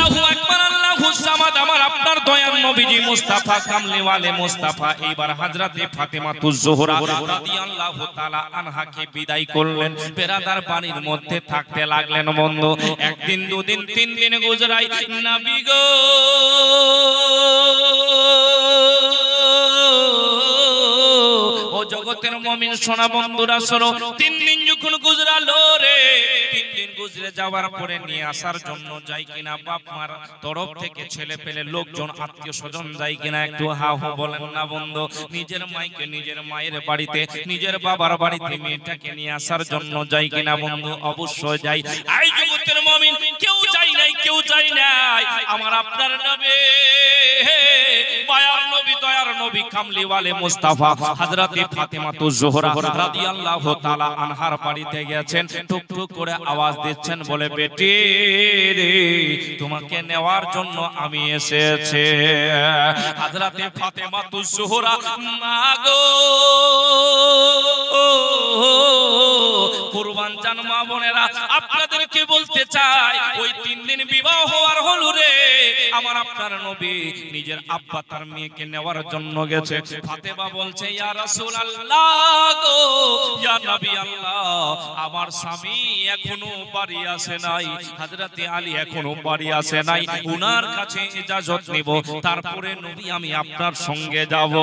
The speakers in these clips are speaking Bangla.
আল্লাহু আকবার আল্লাহু সামাদ আমার আপনার দয়ার নবীজি মুস্তাফা কামলিওয়ালে মুস্তাফা এইবার হযরতে ফাতেমাতুজ জোহরা রাদিয়াল্লাহু তাআলা আনহাকে বিদায় করলেন বেরাদার বাড়ির মধ্যে থাকতে লাগলেন বন্ধু একদিন দুদিন তিন দিন গুজরাই নবী গো ও জগতের মুমিন সোনা বন্ধুরা শোনো তিন দিন যখন গুজরালো রে তিন দিন গুজরে যাওয়ার পরে নিয়ে আসার জন্য যাই কিনা বাপ মার তরফ থেকে ছেলে পেলে লোকজন আত্মীয় স্বজন যাই কিনা একটু হা হো বলেন না বন্ধু নিজের মাইকে নিজের মায়ের বাড়িতে নিজের বাবার বাড়িতে মেয়েটাকে নিয়ে আসার জন্য যাই কিনা বন্ধু অবশ্যই যাই এই জগতের মুমিন কেউ চাই নাই আমার আপনার নবী মায়ার নবী দয়ার নবী কামলিওয়ালে মুস্তাফা হযরতে ফাতেমাতুজ জোহরা রাদিয়াল্লাহু তাআলা আনহার বাড়িতে গেছেন টুকটুক করে আওয়াজ দিচ্ছেন বলে বেটি রে তোমাকে নেওয়ার জন্য আমি এসেছি হযরতে ফাতেমাতুজ জোহরা মাগো কুরবান জান মা বোনেরা আপনাদেরকে বলতে চাই ওই তিন দিন বিবাহ হওয়ার হলো রে আমার আপনার নবী নিজের আব্বা তার মেয়েকে নেওয়ার জন্য গেছে ফাতেমা বলছে ইয়া রাসূলুল্লাহ গো ইয়া নবী আল্লাহ আমার স্বামী এখনো বাড়ি আসে নাই হযরতে আলী এখনো বাড়ি আসে নাই উনার কাছে ইজাজত নিব তারপরে নবী আমি আপনার সঙ্গে যাব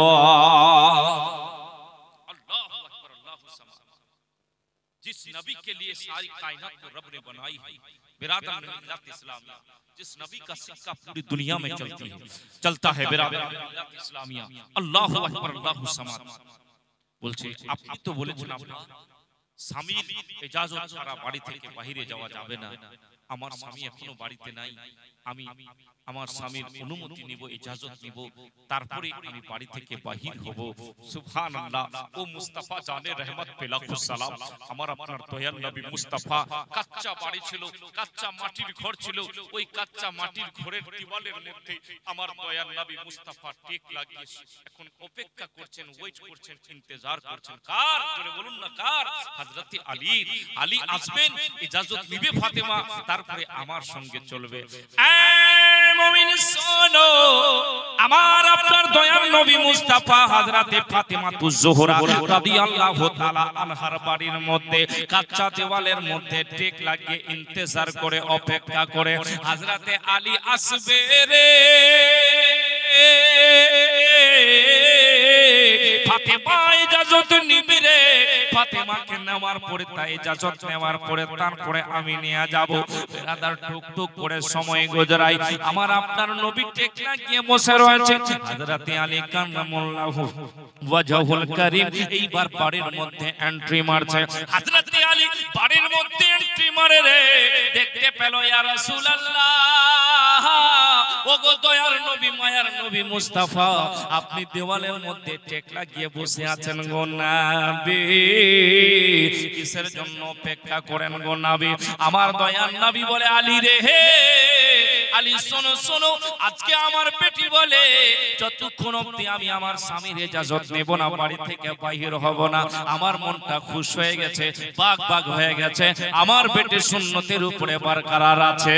जिस नबी के लिए सारी कायनात को रब ने बनाई है बिरादर मिल्लत इस्लामिया जिस नबी का सिक्का पूरी दुनिया में चलता है बिरादर मिल्लत इस्लामिया अल्लाहु अकबर अल्लाहु समाद বলছে আপনি তো বলেছেন আপনার স্বামীর ইজাজত ছাড়া বাড়ি থেকে বাইরে যাওয়া যাবে না আমার স্বামী এখনো বাড়িতে নাই আমি আমার স্বামীর অনুমতি নিব ইজাজত নিব তারপরে আমি বাড়ি থেকে বাহির হব সুবহানাল্লাহ ও মুস্তাফা জানে রহমত পে লাখো সালাম আমার আপনার দয়াল নবী মুস্তাফা কাচ্চা বাড়ি ছিল কাচ্চা মাটির ঘর ছিল ওই কাচ্চা মাটির ঘরের দেওয়ালের মধ্যে আমার দয়াল নবী মুস্তাফা টেক লাগিয়ে এখন অপেক্ষা করছেন ওয়েট করছেন ইন্তজার করছেন কার জোরে বলুন না কার হযরতে আলী আসবেন ইজাজত নিবে ফাতেমা তারপরে আমার সঙ্গে চলবে মুমিন শোনো আমার আপনার দয়ার নবী মুস্তাফা হযরতে ফাতেমাতুজ জোহরা রাদিয়াল্লাহু তাআলা আনহার বাড়ির মধ্যে কাঁচা দেওয়ালের মধ্যে টেক লাগিয়ে ইন্তজার করে অপেক্ষা করে হযরতে আলী আসবে রে ফাতেমা ইজাজত নিবি রে ফাতেমাকে নেওয়ার পরে তাই ইজাজত নেওয়ার পরে তারপরে আমি নিয়ে যাব বেরাদার টুকটুক করে সময় গুজরাই আমার আপনার নবী টেক লাগিয়ে বসে রয়েছে হযরতে আলী কাররামাল্লাহু ওয়াজহুল কারীম এইবার বাড়ির মধ্যে এন্ট্রি মারছে হযরতে আলী বাড়ির মধ্যে এন্ট্রি মারে রে দেখতে পেল ইয়া রাসূলুল্লাহ ওগো দয়ার নবী মায়ার নবী মুস্তাফা আপনি দেওয়ালের মধ্যে টেক লাগিয়ে বসে আছেন গো নবী কিসের জন্য অপেক্ষা করেন গো নবী আমার দয়ার নবী বলে আলী রে হে আলী শোনো শোনো আজকে আমার বেটি বলে যতক্ষণ অবধি আমি আমার স্বামীর ইজাজত নেব না বাড়ি থেকে বাইরে হব না আমার মনটা খুশ হয়ে গেছে বাগ বাগ হয়ে গেছে আমার বেটি সুন্নতের উপরে বরকরার আছে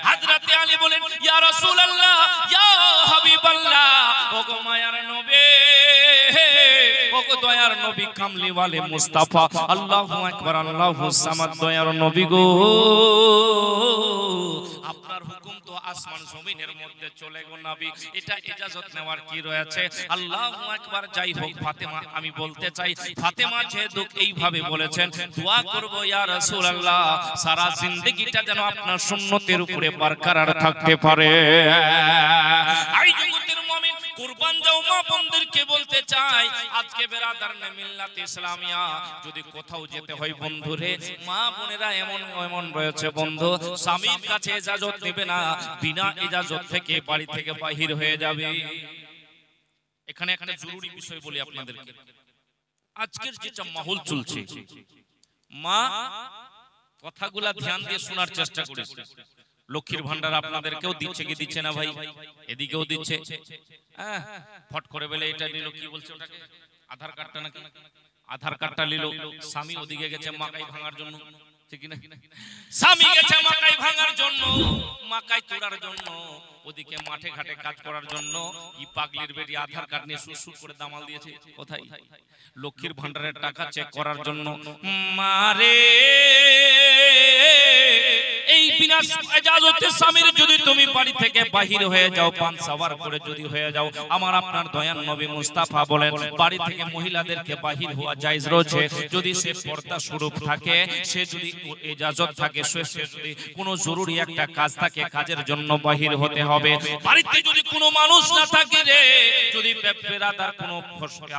হযরতে আলী বলেন ইয়া রাসূলুল্লাহ ইয়া হাবিবাল্লাহ ওগো মায়ার নবী ওগো দয়ার নবী কামলিওয়ালে মুস্তাফা আল্লাহু আকবার আল্লাহু সামাদ দয়ার নবী গো আপনার হুকুম তো আসমান জমিনের মধ্যে চলে গো নবী এটা ইজাজত নেওয়ার কি রয়েছে আল্লাহু আকবার যাই হোক ফাতেমা আমি বলতে চাই ফাতেমা যেহেতু এইভাবে বলেছেন দোয়া করব ইয়া রাসূলুল্লাহ সারা জিন্দেগিটা যেন আপনার সুন্নতের উপরে বরকরার থাকতে পারে এই জগতের মুমিন কুরবান যাও মা বোনদেরকে বলতে চাই আজকে বেরাদার মিল্লাত ইসলামিয়া যদি কোথাও যেতে হয় বন্ধুরে মা বোনেরা এমন রয়েছে বন্ধু স্বামীর কাছে ইজাজত নেবে না বিনা ইজাজত থেকে বাড়ি থেকে বাহির হয়ে যাবে এখানে একটা জরুরি বিষয় বলি আপনাদেরকে আজকের যেটা মাহৌল চলছে মা কথাগুলা ধ্যান দিয়ে শোনার চেষ্টা করেছে লক্ষ্মীর ভান্ডার আপনাদেরকেও দিচ্ছে কি দিচ্ছে না ভাই এদিকেও দিচ্ছে ফট করে বলে এটা নিল কি বলছে ওটাকে আধার কার্ডটা নাকি আধার কার্ডটা নিল স্বামী ওদিকে গেছে মাকাই ভাঙার জন্য ঠিক না স্বামী গেছে মাকাই ভাঙার জন্য মাকাই তোড়ার জন্য, ওদিকে মাঠে ঘাটে কাজ করার জন্য ই পাগলির বেটি আধার কার্ড নিয়ে সুর করে দামাল দিয়েছে কোথায়? লক্ষ্মীর ভান্ডারের টাকা চেক করার জন্য। মারে এই বিনা ইজাজতে স্বামীর যদি তুমি বাড়ি থেকে বাহির হয়ে যাও, পান সাওয়ার করে যদি হয়ে যাও, আমার আপনার দয়ান নবী মুস্তাফা বলেন বাড়ি থেকে মহিলাদেরকে বাহির হওয়া জায়েজ রয়েছে যদি সে পর্দা স্বরূপ থাকে, সে যদি ইজাজত থাকে, সে যদি কোনো জরুরি একটা কাজ থাকে, কাজের জন্য বাহির হতে হবে। বাড়িতে যদি কোনো মানুষ না থাকে রে, যদি বেরাদার কোনো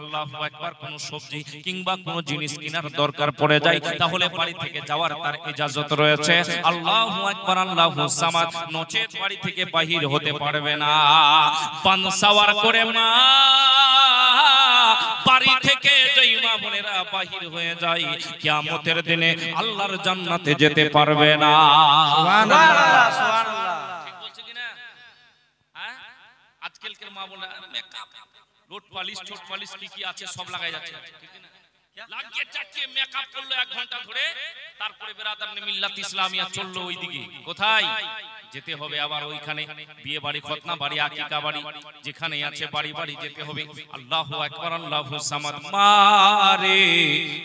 আল্লাহু আকবার কোনো সবজি কিংবা কোনো জিনিস কেনার দরকার পড়ে যায়, তাহলে বাড়ি থেকে যাওয়ার তার ইজাজত রয়েছে। আল্লাহু আকবার আল্লাহু সামাদ, নচেত বাড়ি থেকে বাহির হতে পারবে না। পান সাওয়ার করে মা বাড়ি থেকে যেই মা বোনেরা বাহির হয়ে যায়, কিয়ামতের দিনে আল্লাহর জান্নাতে যেতে পারবে না। সুবহানাল্লাহ সুবহানাল্লাহ। ঠিক বলছে কিনা? হ্যাঁ, আজকালকার মা বোনেরা মেকআপ, লোট পালিশ, ঠোঁট পালিশ কি আছে সব লাগাই যাচ্ছে, ঠিক না? লাগিয়ে চাটিয়ে মেকআপ করলো 1 ঘন্টা ধরে, তারপরে বেরাদার মিল্লাত ইসলামিয়া চললো ওইদিকে। কোথায় যেতে হবে? আবার ওইখানে বিয়ে বাড়ি, খতনা বাড়ি, আকিকা বাড়ি, যেখানে আছে বাড়ি বাড়ি যেতে হবে। আল্লাহু আকবার আল্লাহু সামাদ। মারে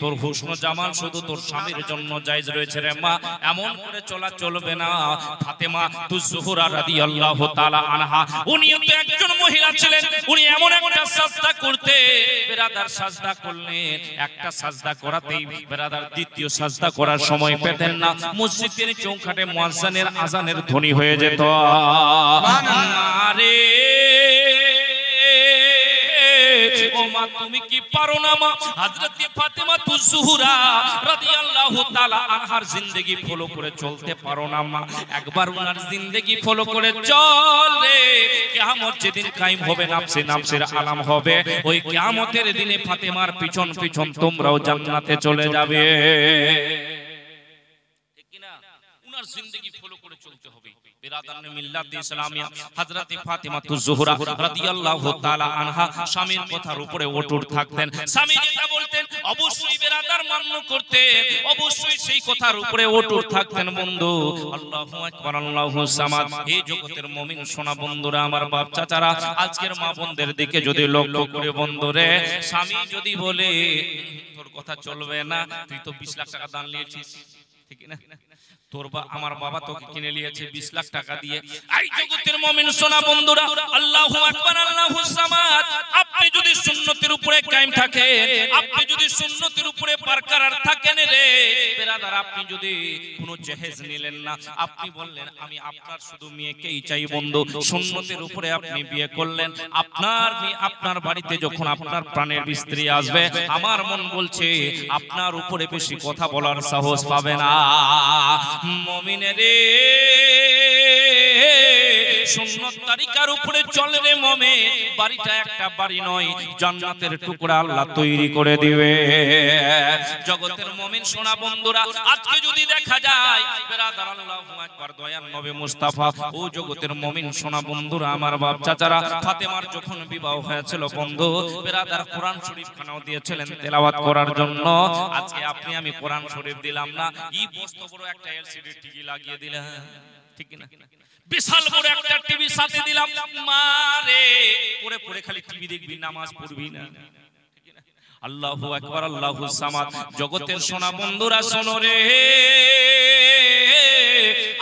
তোর হুসন জামাল শুধু তোর স্বামীর জন্য জায়েজ রয়েছে রে মা, এমন করে চলা চলবে না। ফাতেমা তুজ-জোহরা রাদিয়াল্লাহু তাআলা আনহা, উনি তো একজন মহিলা ছিলেন, উনি এমন একটা সাজদা করতে, বেরাদার সাজদা করলেন, একটা সাজদা করাতেই বেরাদার দ্বিতীয় সাজদা করার সময় পেতেন না। মসজিদের চৌকাঠে মুয়াজ্জিনের আজানের ধ্বনি হয়ে যেত। আরে ও মা তুমি কি পারো না মা? হযরত ফাতেমা তুজ-জোহরা রাদিয়াল্লাহু তাআলা আনহার জিন্দেগি ফলো করে চলতে পারো না মা? একবার ওনার জিন্দেগি ফলো করে চল রে, কিয়ামত যেদিন কায়েম হবে, নাফসে নাফসের আলাম হবে, ওই কিয়ামতের দিনে ফাতেমার পিছন পিছন তোমরাও জান্নাতে চলে যাবে। ঠিক কি না? ওনার জিন্দেগি ফলো করে চলতে হবে। বেরাদার মিল্লাত ইসলামিয়া হযরত ফাতেমা তুজ-জোহরা রাদিয়াল্লাহু তাআলা আনহা স্বামীর কথার উপরে অটুট থাকতেন। স্বামী যেটা বলতেন অবশ্যই বেরাদার মান্য করতেন, অবশ্যই সেই কথার উপরে অটুট থাকতেন। বন্ধু আল্লাহু আকবার আল্লাহু সামাদ। এই জগতের মুমিন সোনা বন্ধুরা, আমার বাপ চাচারা, আজকের মা বোনদের দিকে যদি লক্ষ্য করে বন্ধুরে, স্বামী যদি বলে তোর কথা চলবে না, তুই তো 20 লাখ টাকা দান নিয়েছিস, ঠিক না? তোর আমার বাবা তোকে কিনে নিয়েছে 20 লাখ টাকা দিয়ে। এই জগতের মুমিন সোনা বন্ধুরা, আল্লাহু আকবার আল্লাহু সামাদ। আপনি যদি সুন্নতের উপরে কায়েম থাকেন, আপনি যদি সুন্নতের উপরে বরকরার থাকেন রে বেরাদার, আপনি যদি কোনো জেহেজ নিলেন না, আপনি বললেন আমি আপনার শুধু মেয়েকেই চাই বন্ধু, সুন্নতের উপরে আপনি বিয়ে করলেন, আপনার মেয়ে আপনার বাড়িতে যখন আপনার প্রাণের স্ত্রী আসবে, আমার মন বলছে আপনার উপরে বেশি কথা বলার সাহস পাবে না। মুমিনেরে সুন্নত তরিকার উপরে চল রে মুমিন, বাড়িটা একটা বাড়ি নয়, জান্নাতের টুকরা আল্লাহ তৈরি করে দিবে। জগতের মুমিন সোনা বন্ধুরা, আজকে যদি দেখা যায় বেরাদার আল্লাহু আকবার দয়ার নবী মুস্তাফা, ও জগতের মুমিন সোনা বন্ধুরা, আমার বাপ চাচারা, ফাতেমার যখন বিবাহ হয়েছিল বন্ধু বেরাদার কোরআন শরীফ খানাও দিয়েছিলেন তেলাওয়াত করার জন্য। আজকে আপনি আমি কোরআন শরীফ দিলাম না, এই বস্ত বড় একটা এলসিডি টিভি লাগিয়ে দিলাম, ঠিক না? বিশাল বড় একটা টিভি সাথে দিলাম, মারে পড়ে পড়ে খালি টিভি দেখবি, নামাজ পড়বি না। আল্লাহু আকবার আল্লাহু সামাদ। জগতের সোনা বন্ধুরা শোনো রে,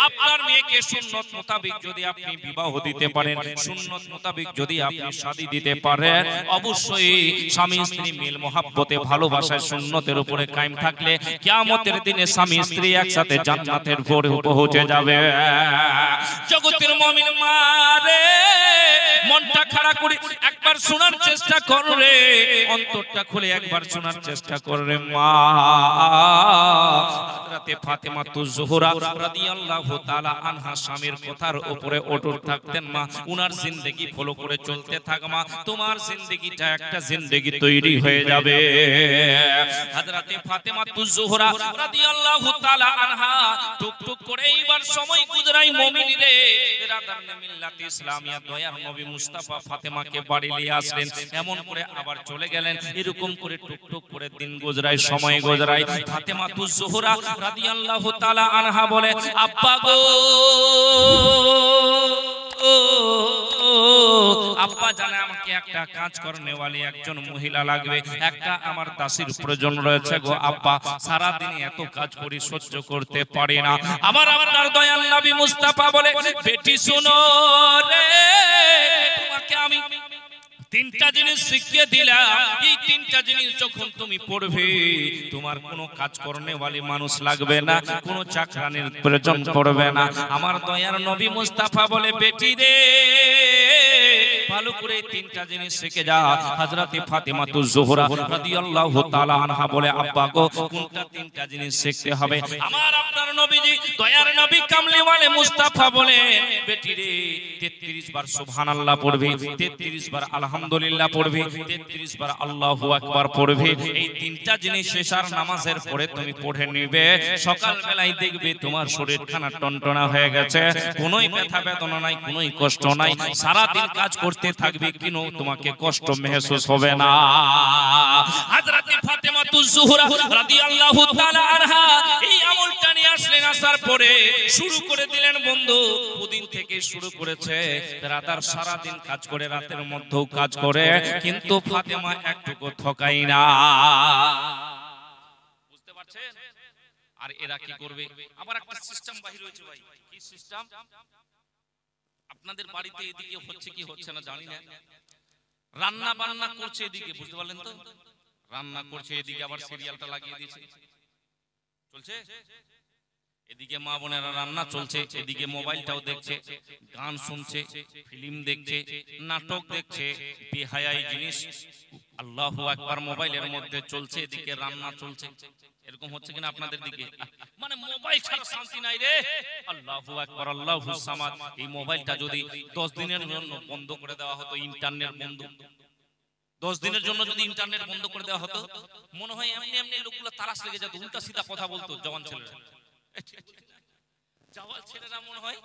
আপনার মেয়েকে সুন্নত মোতাবেক যদি আপনি বিবাহ দিতে পারেন, সুন্নত মোতাবেক যদি আপনি শাদী দিতে পারেন, অবশ্যই স্বামী স্ত্রী মিল মহব্বতে ভালোবাসায় সুন্নতের উপরে কায়েম থাকলে কিয়ামতের দিনে স্বামী স্ত্রী একসাথে জান্নাতের ভোরে পৌঁছে যাবে। জগতের মুমিন মারে মনটা খাড়া করে একবার শোনার চেষ্টা কর রে, অন্তরটা খুলে একবার শোনার চেষ্টা কর রে মা। হযরত ফাতেমা তুজ-জোহরা রাদিয়াল্লাহু তাআলা আনহা স্বামীর কথার উপরে অটুট থাকতেন মা। উনার জিন্দেগি ফলো করে চলতে থাক মা, তোমার জিন্দেগিটা একটা জিন্দেগি তৈরি হয়ে যাবে। হযরত ফাতেমা তুজ-জোহরা রাদিয়াল্লাহু তাআলা আনহা টুকটুক করে এইবার সময় গুজরাই মুমিন রে, বেরাদার মিল্লাত ইসলামিয়া দয়ার নবী মুস্তাফা ফাতেমাকে বাড়ি নিয়ে আসলেন, এমন করে আবার চলে গেলেন। এরকম করে টুকটুক করে দিন গুজরায়, সময় গুজরায়। ফাতেমা তুজ-জোহরা রাদিয়াল্লাহু তাআলা আনহা বলে, আব্বা গো আব্বা জানে আমাকে একটা কাজ করনেওয়ালি একজন মহিলা লাগবে, একটা আমার দাসীর প্রয়োজন রয়েছে গো আব্বা, সারা দিন এত কাজ করি সহ্য করতে পারি না। আমার আপনার দয়াল নবী মুস্তাফা বলে, বেটি শোনো রে, তোমাকে আমি তিনটা জিনিস শিখিয়ে দিলাম, এই তিনটা জিনিস যখন তুমি পড়বে তোমার কোনো কাজ করনেওয়ালি মানুষ লাগবে না, কোনো চাকরানির প্রয়োজন পড়বে না। আমার দয়ার নবী মুস্তাফা বলে, বেটি রে ভালো করে তিনটা জিনিস শিখে যা। হযরতে ফাতেমাতুজ জোহরা রাদিয়াল্লাহু তাআলা আনহা বলে, আব্বা গো কোনটা তিনটা জিনিস শিখতে হবে? আমার আপনার নবীজি দয়ার নবী কামলিওয়ালে মুস্তাফা বলে, বেটি রে 33 বার সুবহানাল্লাহ পড়বে, 33 বার আলহামদুলিল্লাহ পড়বে, 33 বার আল্লাহু আকবার পড়বে। এই তিনটা জিনিস শেষার নামাজের পরে তুমি পড়ে নিবে, সকাল বেলায় দেখবে তোমার শরীর খানা টনটনা হয়ে গেছে, কোনোই ব্যথা বেদনা নাই, কোনোই কষ্ট নাই, সারা দিন কাজ করতে থাকবে, কিন্তু তোমাকে কষ্ট মেহসুস হবে না। হযরতে ফাতেমাতুজ জোহরা রাদিয়াল্লাহু তাআলা আনহা এই আমলটা নিয়ে আসলেন, আসার পরে শুরু করে দিলেন বন্ধু। ওদিন থেকে শুরু করেছে, রাতার সারা দিন কাজ করে, রাতের মধ্যেও কাজ করে, কিন্তু ফাতেমা একটুকু ঠকাই না। বুঝতে পারছেন? আর এরা কি করবে? আবার একটা সিস্টেম বাহির হয়েছে ভাই। কি সিস্টেম? আপনাদের বাড়িতে এদিকে হচ্ছে কি হচ্ছে না জানি না, রান্না বান্না করছে এদিকে, বুঝতে পারলেন তো? রান্না করছে এদিকে, আবার সিরিয়ালটা লাগিয়ে দিয়েছে, চলছে এদিকে, মা বোনেরা রান্না চলছে, এদিকে মোবাইলটাও দেখছে, গান শুনছে, ফিল্ম দেখছে, নাটক দেখছে, বেহায়াই জিনিস আল্লাহু আকবার মোবাইলের মধ্যে চলছে, এদিকে রান্না চলছে। এরকম হচ্ছে কিনা আপনাদের দিকে? মানে মোবাইল ছাড়া শান্তি নাই রে। আল্লাহু আকবার, আল্লাহু সামাদ। এই মোবাইলটা যদি 10 দিনের জন্য বন্ধ করে দেওয়া হতো, ইন্টারনেট বন্ধ, 10 দিনের জন্য যদি ইন্টারনেট বন্ধ করে দেওয়া হতো, মনে হয় এমনি এমনি লোকগুলো তারাস লেগে যেত, উল্টা সিধা কথা বলতো জওয়ান ছেলেরা। জওয়ান ছেলেরা মনে হয়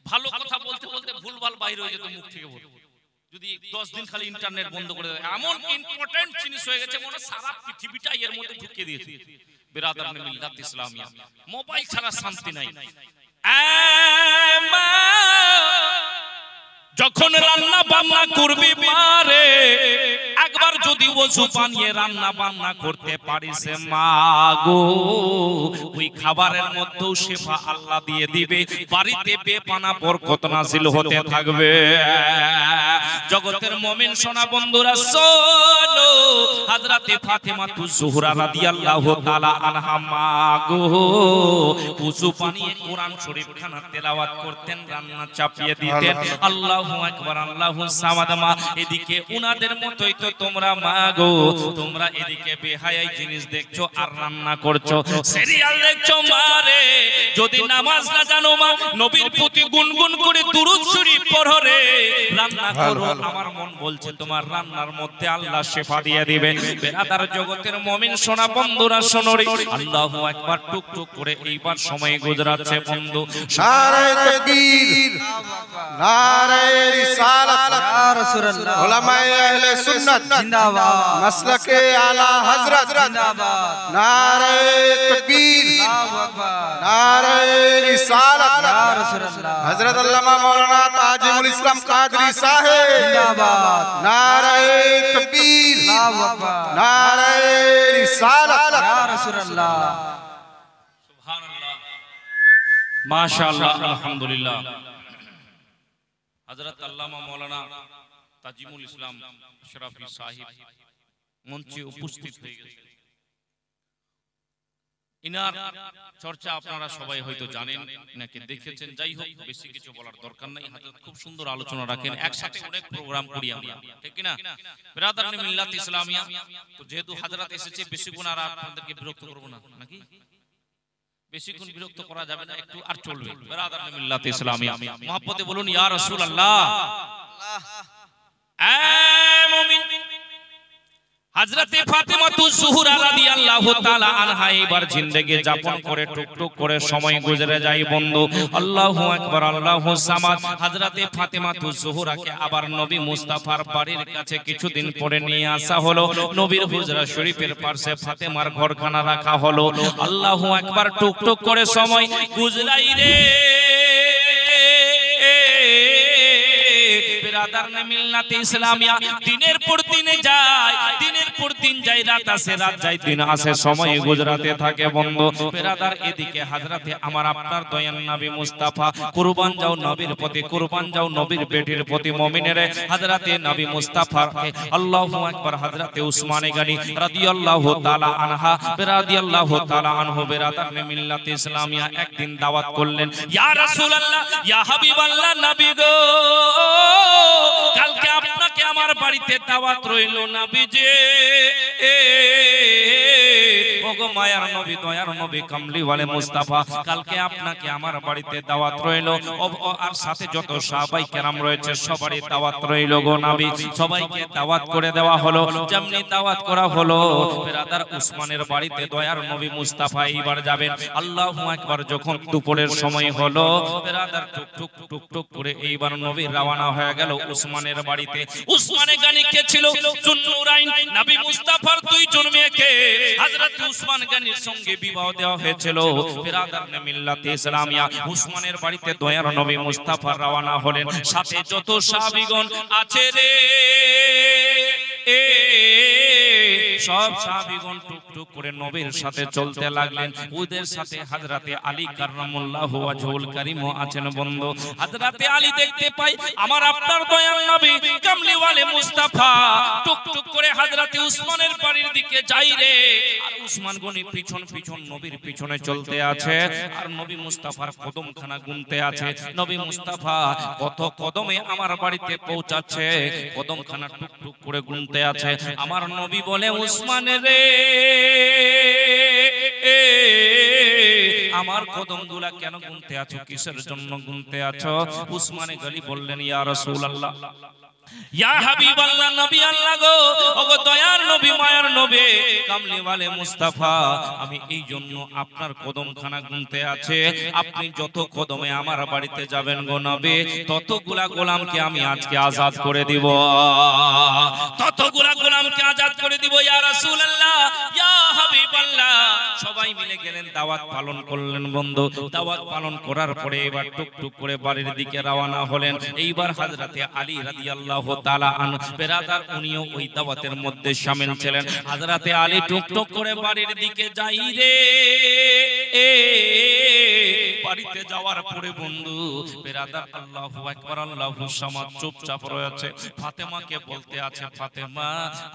ভালো কথা বলতে বলতে ভুলভাল বাইরে হয়ে যেত মুখ থেকে বলতো। যদি 10 দিন খালি ইন্টারনেট বন্ধ করে দেয়, এমন ইম্পর্টেন্ট জিনিস হয়ে গেছে মনে সারা পৃথিবীটা এর মধ্যে ঢুকিয়ে দিয়েছে। বিরাদরানে মিল্লাত ইসলামিয়া, মোবাইল ছাড়া শান্তি নাই। যখন রান্না বান্না করবি মারে, একবার যদি ওযু বানিয়ে রান্না বান্না করতে পারিস মা গো, ওই খাবারের মধ্যেও শিফা আল্লাহ দিয়ে দিবে, বাড়িতে বেপানা বরকত নাযিল হতে থাকবে। জগতের মুমিন সোনা বন্ধুরা শোনো, হযরতে ফাতেমাতুজ জোহরা রাদিয়াল্লাহু তাআলা আনহা মা গো ওযু বানিয়ে কোরআন শরীফ খানা তেলাওয়াত করতেন, রান্না চাপিয়ে দিতেন। আল্লাহু আকবার, আল্লাহু সামাদ। মা এদিকে উনাদের মতোই তো তোমরা মা গো, তোমরা এদিকে বেহায়াই জিনিস দেখছো আর রান্না করছো, সিরিয়াল দেখছো মারে। যদি নামাজ না জানো মা, নবীর প্রতি গুনগুন করে দুরূদ শরীফ পড়ো রে, রান্না করো। আমার মন বলছে তোমার রান্নার মধ্যে আল্লাহ শিফা দিয়ে দিবেন। বেরাদার জগতের মুমিন সোনা বন্ধুরা শোনো রে, আল্লাহু আকবার টুক টুক করে এইবার সময় গুজরাচ্ছে বন্ধু। নারে তাকবীর, নারে রিসালাত, ইয়া রাসূলুল্লাহ, উলামায়ে আহলে সুন্নাত জিন্দাবাদ, মাসলাকে আলা হযরত জিন্দাবাদ, নারে তাকবীর, আল্লাহু আকবার, নারে রিসালাত, ইয়া রাসূলুল্লাহ, হযরত আল্লামা মাওলানা তাজিমুল ইসলাম কাদরি সাহেব জিন্দাবাদ, নারে তাকবীর, আল্লাহু আকবার, নারে রিসালাত, ইয়া রাসূলুল্লাহ। সুবহানাল্লাহ, মাশাআল্লাহ, আলহামদুলিল্লাহ। হযরত আল্লামা মাওলানা তাজিমুল ইসলাম শরাফি সাহেব মঞ্চে উপস্থিত হয়ে গেছেন। ইনার চর্চা আপনারা সবাই হয়তো জানেন নাকি দেখেছেন, যাই হোক বেশি কিছু বলার দরকার নাই। হযরত খুব সুন্দর আলোচনা রাখেন, একসাথে অনেক প্রোগ্রাম করি আমরা, ঠিক কি না বিরাদরানে মিল্লাত ইসলামিয়া? তো যেহেতু হযরত এসেছে, বেশিক্ষণ আর আপনাদেরকে বিরক্ত করব না, নাকি বেশিক্ষণ বিরক্ত করা যাবে না, একটু আর চলবে। বিরাদরানে মিল্লাত ইসলামিয়া, মুহাব্বতে বলুন ইয়া রাসূলুল্লাহ। এ মুমিন, হযরতে ফাতেমাতুজ জোহরা রাদিয়াল্লাহু তাআলা আনহা এবার জিন্দেগি যাপন করে টুকটুক করে সময় গুজরে যায় বন্ধু। আল্লাহু আকবার, আল্লাহু সামাদ। হযরতে ফাতেমাতুজ জোহরাকে আবার নবী মুস্তাফার বাড়ির কাছে কিছুদিন পরে নিয়ে আসা হলো। নবীর হুজরা শরীফের পাশে ফাতেমার ঘরখানা রাখা হলো। আল্লাহু আকবার, টুকটুক করে সময় গুজরাই রে। বিরাদারনে মিল্লাতে ইসলামিয়া দিনের পর দিনে যায়, দিনের পর দিন যায়, রাত আসে রাত যায়, দিন আসে, সময় গুজরাতে থাকে বন্ধু বিরাদার। এদিকে হযরতে আমার আপনার দয়াল নবী মুস্তাফা কুরবান যাও নবীর প্রতি, কুরবান যাও নবীর বেটির প্রতি মুমিনেরা। হযরতে নবী মুস্তাফা আল্লাহু আকবার হযরতে উসমানে গনি রাদিয়াল্লাহু তাআলা আনহা রাদিয়াল্লাহু তাআলা আনহু বিরাদারনে মিল্লাতে ইসলামিয়া একদিন দাওয়াত করলেন, ইয়া রাসূলুল্লাহ ইয়া হাবিবাল্লাহ নবী গো, কালকে আপনাকে আমার বাড়িতে দাওয়াত রইল নবীজি। ওগো মায়ার নবী দয়ার নবী কামলিওয়ালে মুস্তাফা, কালকে আপনাকে আমার বাড়িতে দাওয়াত রইল, আর সাথে যত সাহাবাই কেরাম রয়েছে সবারই দাওয়াত রইল গো নবী। সবাইকে দাওয়াত করে দেওয়া হলো, যেমনি দাওয়াত করা হলো বিরাদার উসমানের বাড়িতে দয়ার নবী মুস্তাফা এইবার যাবেন। আল্লাহু আকবার। যখন দুপুরের সময় হলো বিরাদার টুক টুক টুক টুক করে এইবার নবী রওনা হয়ে গেল উসমানের বাড়িতে। উসমানে গনি কে ছিল? জুন্নুরাইন নবী মুস্তাফার দুইজন মেয়েকে হযরত উসমান গনির সঙ্গে বিবাহ দেওয়া হয়েছিল। বিরাদারনে মিল্লাতে ইসলামিয়া উসমানের বাড়িতে দয়ার নবী মুস্তাফা রওনা হলেন, সাথে যত সাহাবীগণ আছে রে সব সাহাবীগণ টুকটুক করে নবীর সাথে চলতে লাগলেন। ওদের সাথে হযরতে আলী কাররামাল্লাহু ওয়াজহুল কারীম আছেন বন্ধু। হযরতে আলী দেখতে পাই আমার আপনার দয়াল নবী কামলিওয়ালে মুস্তাফা টুকটুক করে হযরতে উসমানের বাড়ির দিকে যাই রে, আর উসমান গনি পিছন পিছন নবীর পিছনে চলতে আছে, আর নবী মুস্তাফার কদমখানা গুনতে আছে। নবী মুস্তাফা কত কদমে আমার বাড়িতে পৌঁছাচ্ছে, কদমখানা টুকটুক করে গুনতে আছে। আমার নবী বলে, উসমান রে আমার কদমগুলা কেন গুনতে আছো, কিসের জন্য গুনতে আছো? উসমানে গনি বললেন, ইয়া রাসূলুল্লাহ ইয়া হাবিবাল্লাহ নবী আল্লাহ গো, ওগো দয়ার নবী মায়ার নবী কামলিওয়ালে মুস্তাফা, আমি এই জন্য আপনার কদমখানা গুনতে আছে। আপনি যত কদমে আমার বাড়িতে যাবেন গো নবী, ততগুলা গোলামকে আমি আজকে আজাদ করে দিব, ততগুলা গোলামকে আজাদ করে দিব ইয়া রাসূলুল্লাহ ইয়া হাবিবাল্লাহ। সবাই মিলে গেলেন, দাওয়াত পালন করলেন বন্ধু। দাওয়াত পালন করার পরে এবার টুকটুক করে বাড়ির দিকে রওনা হলেন। এইবার হযরতে আলী রাদিয়াল্লাহু তাআলা আনহু বিরাদার উনিও ওই দাওয়াতের মধ্যে শামিল ছিলেন। হযরতে আলী টুকটুক করে বাড়ির দিকে যাই রে, বাড়িতে যাওয়ার পরে বন্ধু বিরাদার আল্লাহু আকবার আল্লাহু সামাদ চুপচাপ রয়েছে। ফাতেমাকে বলতে আছে, ফাতেমা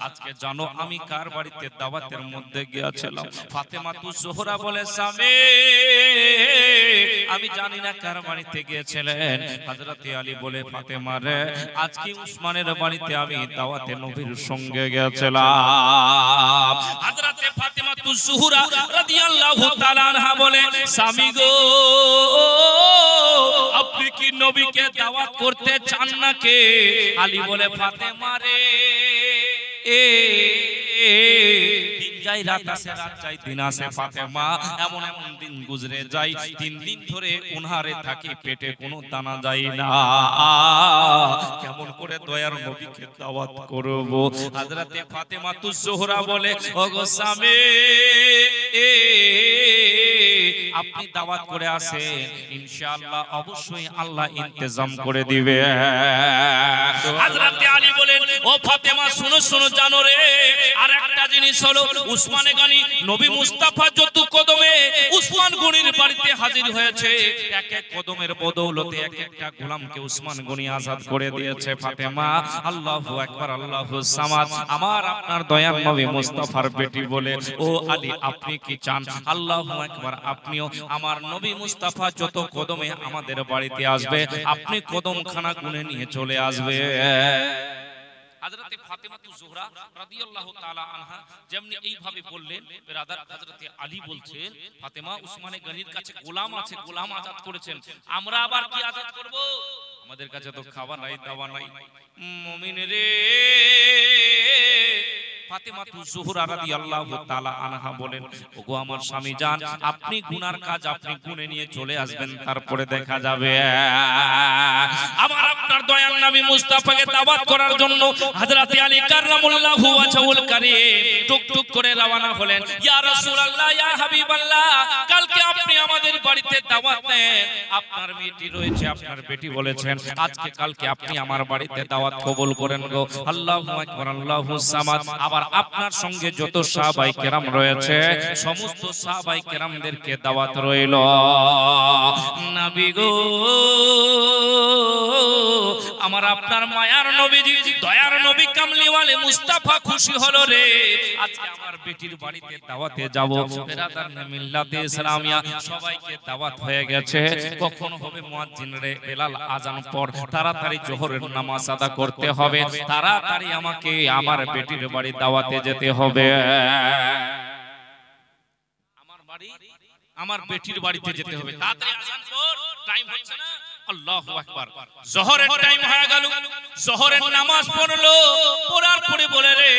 আজকে জানো আমি কার বাড়িতে দাওয়াতের মধ্যে গিয়েছিলাম? ফাতেমা তু জোহরা বলে, স্বামী আমি জানি না কার বাড়িতে গিয়েছিলেন। হযরতে আলী বলে, ফাতেমা রে আজকে উসমানের বাড়িতে আমি দাওয়াতে নবীর সঙ্গে গিয়েছিলাম। হযরতে ফাতেমা তু জোহরা রাদিয়াল্লাহু তাআলা আনহা বলে, স্বামী গো আপনি কি নবীকে দাওয়াত করতে চান নাকি? আলী বলে, ফাতেমা রে দিন যাই রাত আসে, রাত যাই দিন আসে ফাতেমা, এমন এমন দিন গুজরে যাই, 3 দিন ধরে উনহারে থাকি, পেটে কোনো দানা যায় না, কেমন করে দয়ার নবীকে দাওয়াত করব? হযরতে ফাতেমা তু জোহরা বলে, ওগো স্বামী আপনি দাওয়াত করে আসেন, ইনশাআল্লাহ অবশ্যই আল্লাহ ইন্তজাম করে দিবে। হযরতে আলী বলেন, ও ফাতেমা শুনো শুনো জানো রে, আর একটা জিনিস হলো উসমানে গনি নবী মুস্তাফা যত কদমে উসমান গনির বাড়িতে হাজির হয়েছে, এক এক কদমের বদৌলতে এক একটা গোলামকে উসমান গনি আজাদ করে দিয়েছে। ফাতেমা আল্লাহু আকবার আল্লাহু সামাদ, আমার আপনার দয়ার নবী মুস্তাফার বেটি বলে, ও আলী আপনি কি চান? আল্লাহু আকবার, আপনিও আমার নবী মুস্তাফা যত কদমে আমাদের বাড়িতে আসবে আপনি কদমখানা গুনে নিয়ে চলে আসবে। হযরতে ফাতেমা তু জোহরা রাদিয়াল্লাহু তাআলা আনহা যেমনি এইভাবে বললেন, ব্রাদার হযরতে আলী বলছেন, ফাতেমা উসমানে গনির কাছে গোলাম আছে, গোলাম আজাদ করেছেন, আমরা আবার কি আজাদ করব? আমাদের কাছে তো খাবার নাই, দাওয়া নাই। মুমিন রে ফাতেমা তু জোহরা রাদিয়াল্লাহু তাআলা আনহা বলেন, ওগো আমার স্বামী জান, আপনি গুনার কাজ আপনি গুনে নিয়ে চলে আসবেন, তারপরে দেখা যাবে। আমার আপনার দয়ার নবী মুস্তাফাকে দাওয়াত করার জন্য হযরত আলী কাররামুল্লাহু ওয়াজহুল কারীম টুকটুক করে রওনা হলেন। ইয়া রাসূলুল্লাহ, ইয়া হাবিবাল্লাহ, কালকে আপনি আমাদের বাড়িতে দাওয়াত দেন, আপনার বেটি রয়েছে, আপনার বেটি বলেছেন আজকে কালকে আপনি আমার বাড়িতে দাওয়াত কবুল করেন গো। আল্লাহু আকবার, আল্লাহু সামাদ। আবার আপনার সঙ্গে যত সাহাবায়ে কেরাম রয়েছে সমস্ত সাহাবায়ে কেরামদেরকে দাওয়াত রইল। নবী গো, আমার আপনার মায়ার নবীজি দয়ার নবী কামলিওয়ালে মুস্তাফা খুশি হলো রে, আজকে আমার বেটির বাড়িতে দাওয়াতে যাব। বেরাদারনে মিল্লাতে ইসলামিয়া সবাইকে দাওয়াত হয়ে গেছে। কখন হবে মুয়াজ্জিন রে? বেলাল আজান পর তাড়াতাড়ি জোহরের নামাজ আদা করতে হবে, তাড়াতাড়ি আমাকে আমার বেটির বাড়ি দাওয়াতে যেতে হবে। আমার বাড়ি আমার বেটির বাড়িতে যেতে হবে, তাড়াতাড়ি আজান পর, টাইম হচ্ছে না। আল্লাহু আকবার, জোহরের টাইম হয়ে গেল। জোহরের নামাজ পড়লো, পড়ার পরে বলে রে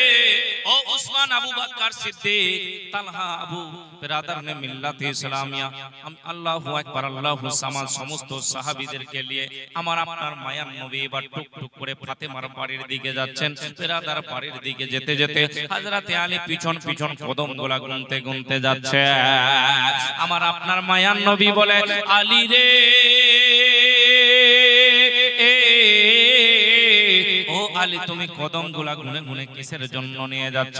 ও উসমান, আবু বকর সিদ্দিক, তালহা, আবু বেরাদারনে মিল্লাতে ইসলামিয়া, আল্লাহু আকবার, আল্লাহু সামাদ, সমস্ত সাহাবীদেরকে নিয়ে আমার আপনার মায়ার নবী এবার টুকটুক করে ফাতেমার বাড়ির দিকে যাচ্ছেন। বেরাদার বাড়ির দিকে যেতে যেতে হযরতে আলী পিছন পিছন কদমগুলা গুনতে গুনতে যাচ্ছে। আমার আপনার মায়ার নবী বলে, আলী রে, ও আলী, তুমি কদমগুলা গুনে গুনে কিসের জন্য নিয়ে যাচ্ছ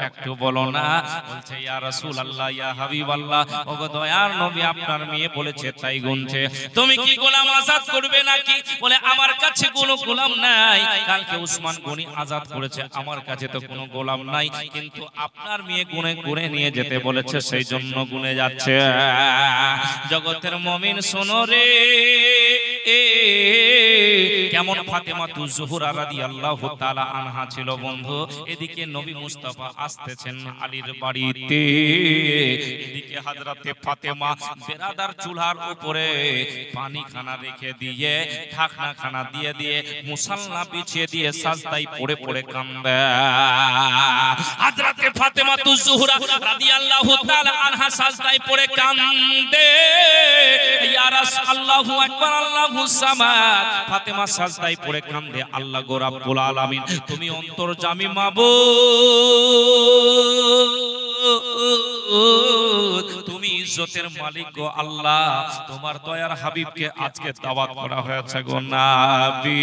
একটু বলো না। বলছে, ইয়া রাসূলুল্লাহ, ইয়া হাবিবাল্লাহ, ওগো দয়ার নবী, আপনার মেয়ে বলেছে তাই গুনছে। তুমি কি গোলাম আজাদ করবে নাকি? বলে, আমার কাছে কোনো গোলাম নাই, কালকে উসমান গনি আজাদ করেছে, আমার কাছে তো কোনো গোলাম নাই, কিন্তু আপনার মেয়ে গুনে গুনে নিয়ে যেতে বলেছে, সেই জন্য গুনে যাচ্ছে। জগতের মুমিন শোনো রে, কেমন ফাতেমা তু জোহরা রাদিয়াল্লাহু তাআলা আনহা ছিল বন্ধু। এদিকে নবী মুস্তাফা আসতেছেন আলীর বাড়িতে, এদিকে হযরতে ফাতেমা বেরাদার চুলার উপরে পানি খানা রেখে দিয়ে, ঢাকনা খানা দিয়ে দিয়ে, মুসাল্লা বিছিয়ে দিয়ে সাজদায় পড়ে পড়ে কাঁদে। হযরতে ফাতেমা তু জোহরা রাদিয়াল্লাহু তাআলা আনহা সাজদায় পড়ে কাঁদে। ইয়া রাসূল, আল্লাহু আকবার, আল্লাহু সামাদ। ফাতেমা সাজদায় পড়ে কাঁদে, আল্লাহ গো রাব্বুল আলামিন, তুমি অন্তর্যামী মাবুদ, তুমি ইজ্জতের মালিক গো আল্লাহ, তোমার দয়ার হাবিবকে আজকে দাওয়াত করা হয়েছে গো নবী।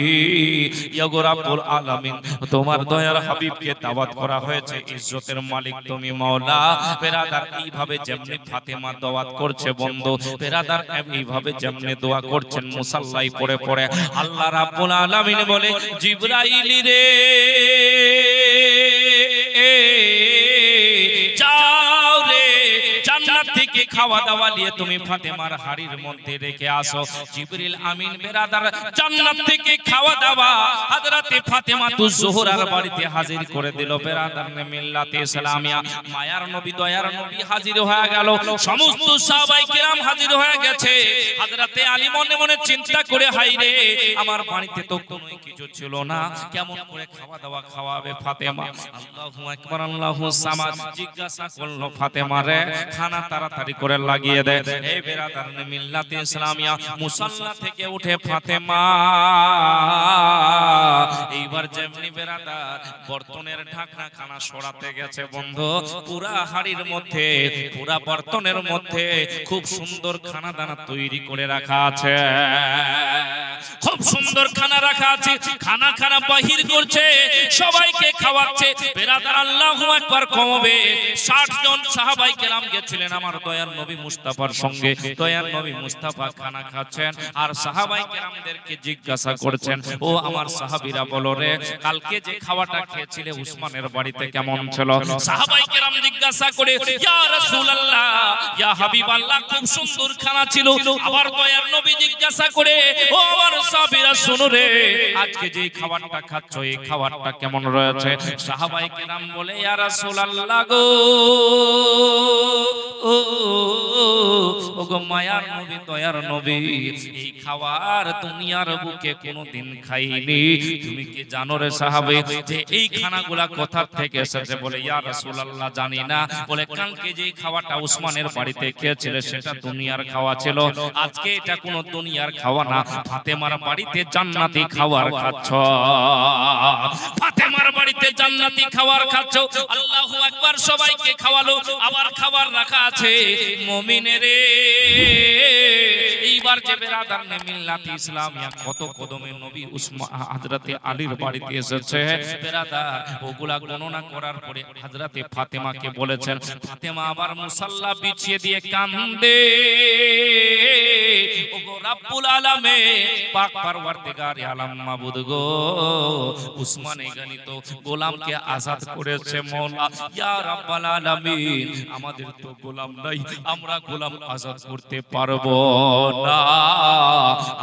ইয়া গো রাব্বুল আলামিন, তোমার দয়ার হাবিবকে দাওয়াত করা হয়েছে, ইজ্জতের মালিক তুমি মাওলা। বেরাদার এইভাবে যেমনি ফাতেমা দাওয়াত করছে বন্ধু, বেরাদার এইভাবে যেমনি দোয়া করছেন মুসাল্লায় পড়ে পড়ে, আল্লাহ রাব্বুল আলামিন বলে, জিবরাইল রে, যাও রে, জান্নাত থেকে খাওয়া দাওয়া নিয়ে তুমি ফাতেমার হাড়ির মধ্যে রেখে আসো। জিবরিল আমিন বেরাদার জান্নাত থেকে খাওয়া দাওয়া হযরতে ফাতেমা তু জোহরার বাড়িতে হাজির করে দিল। বেরাদারনে মিল্লাতে ইসলামিয়া মায়ার নবী দয়ার নবী হাজির হয়ে গেল, সমস্ত সাহাবায়ে কেরাম হাজির হয়ে গেছে। হযরতে আলী মনে মনে চিন্তা করে, হাই রে, আমার বাড়িতে তো কোনো কিছু ছিল না, কেমন করে খাওয়া দাওয়া খাওয়াবে ফাতেমা? আল্লাহু আকবার, আল্লাহু সামাদ। জিজ্ঞাসা করলো, ফাতেমা রে, খানা তাড়াতাড়ি করে লাগিয়ে দে। হে বেরাদারনে মিল্লাতে ইসলামিয়া, মুসাল্লা থেকে উঠে ফাতেমা এইবার যেমনি বেরাদার বর্তনের ঢাকনা খানা সরাতে গেছে বন্ধু, পুরা হাড়ির মধ্যে, পুরা বর্তনের মধ্যে খুব সুন্দর খানা দানা তৈরি করে রাখা আছে, খুব সুন্দর খানা রাখা আছে। খানা খানা বাহির করছে, সবাইকে খাওয়াচ্ছে। বেরাদার আল্লাহু আকবার, কমবে 60 জন সাহাবায়ে কেরাম গেছিলেন আমার দয়ার নবী মুস্তাফার সঙ্গে। দয়ার নবী মুস্তাফা খানা খাচ্ছেন আর সাহাবায়ে কেরামদেরকে জিজ্ঞাসা করছেন, ও আমার সাহাবীরা বলো রে, কালকে যে খাওয়াটা খেয়েছিলে উসমানের বাড়িতে কেমন ছিল? সাহাবায়ে কেরাম জিজ্ঞাসা করে, ইয়া রাসূলুল্লাহ, ইয়া হাবিবাল্লাহ, খুব সুন্দর খানা ছিল। আবার দয়ার নবী জিজ্ঞাসা করে, ও আমার সাহাবীরা শোনো রে, আজকে যে খাবারটা খাচ্ছ এই খাবারটা কেমন রয়েছে? সাহাবায়ে কেরাম বলে, ইয়া রাসূলুল্লাহ গো, ওগো মায়ার নবী দয়ার নবী, এই খাবার দুনিয়ার বুকে কোনোদিন খাইনি। তুমি কি জানো রে সাহাবী, যে এই খানাগুলা কোথা থেকে এসেছে? বলে, ইয়া রাসূলুল্লাহ জানি না। বলে, কালকে যে খাওয়াটা উসমানের বাড়িতে খেয়েছিলে সেটা দুনিয়ার খাওয়া ছিল, আজকে এটা কোনো দুনিয়ার খাওয়া না, ফাতেমার বাড়িতে বাড়িতে জান্নাতি খাবার খাচ্ছ, ফাতেমার বাড়িতে জান্নাতি খাবার খাচ্ছ। আল্লাহু আকবার, সবাইকে খাওয়ালো, আবার খাবার রাখা আছে। মুমিনের এইবার যে বেরাদার নে মিল্লাত ইসলামিয়া কত কদমে নবী উসমান হযরতে আলীর বাড়িতে এসেছে বেরাদার, ওগুলা গণনা করার পরে হযরতে ফাতেমাকে বলেছেন, ফাতেমা আবার মুসাল্লা বিছিয়ে দিয়ে কান্দে। ওগো রব্বুল আলামিন, পাক পরওয়ারদিগারে আলম মাবুদ গো, উসমানে গনি তো গোলামকে আজাদ করেছে মওলা, ইয়া রাব্বাল আলামিন আমাদের তো গোলাম নাই, আমরা গোলাম আজাদ করতে পারবো না।